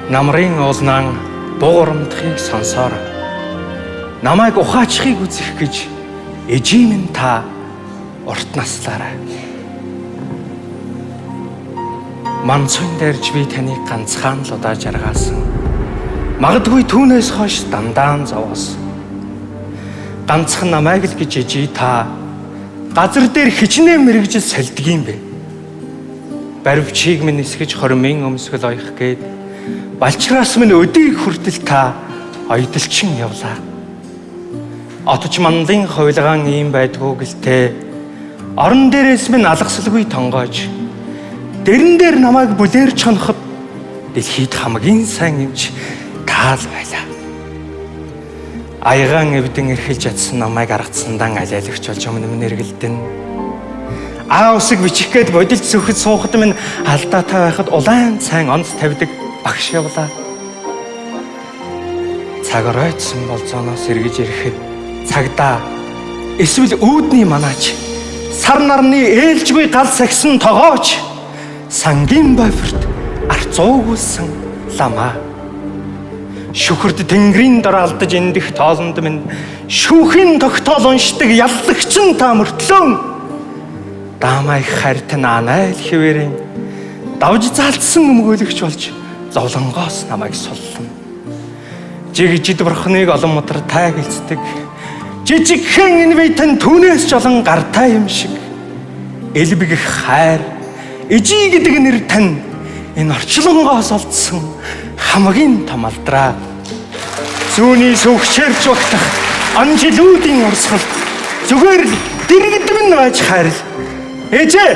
Намрын уулнан бугурамдахыг сонсоор намайг ухаачихыг үзэх гэж эжийн та урт наслаарай. Манцын дээрж би таныг ганцхан л удаа жаргаасан. Магадгүй түүнээс хойш дандаа зовоос. Ганцхан намайг л гэж ежи та газар дээр хичнээн мэрэгжил сольдог юм бэ. Баривчийг минь нисгэж хормын өмсгөл оих гээд балчраас минь өдийг хүртэл та ойдолчин явлаа. Отч манлын хувилгаан ийм байдгүй гэлтэй орон дээрээс минь алгасалгүй тонгоож дэрэн дээр намайг бүлээр чоноход дэлхийд хамгийн сайн эмч таал байлаа. Аягаан эвдэн эрхэлж ядсан намайг аргацсандан алиалагч болж өмнө эргэлдэн. Усыг бичих гээд бодилж сөхөд суухад минь алдаатай байхад улаан цайн онц тавьдаг багш явлаа. Цаг оройтсон болцооноос эргэж ирэхэд цагдаа эсвэл үүдний манаач сар нарны ээлжгүй гал сагсан тогооч сангийн бойфорт арцуугуулсан ламаа. Шүхэрд тэнгэрийн дор алдаж эндэх тоолонд минь шүүхийн тогтоол уншдаг яллагчин та мөртлөө даамай харьтан анайл хэвээрэн давж заалтсан өмгөөлөгч болж зовлонгоос намайг суллан. Жигжид бурхныг олон мутар тайгалцдаг жижигхэн энэ битэн түүнээс жолон гартай юм шиг элбэг хайр эжи гэдэг нэр тань энэ орчлонгоос олдсон хамгийн том алдраа. Зүүний сүвчээрч багтах анжилүүдийн урсгал зүгээр л дэрэгдэн байж хайрл. Ээжээ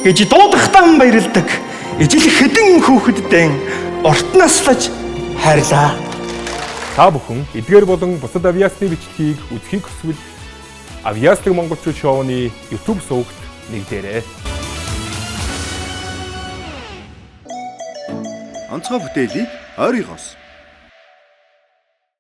гэж дуудахтан баярлдаг. Ижил хэдэн хүүхэддээ урт наслаж хайрлаа. Та бүхэн эдгээр болон бусад авиасны бичлэгийг үзхийг хүсвэл Авиасдаг монголчууд шоуны YouTube сувагт нэгдээрэй. Онцгой бүтээлийг ойрын хос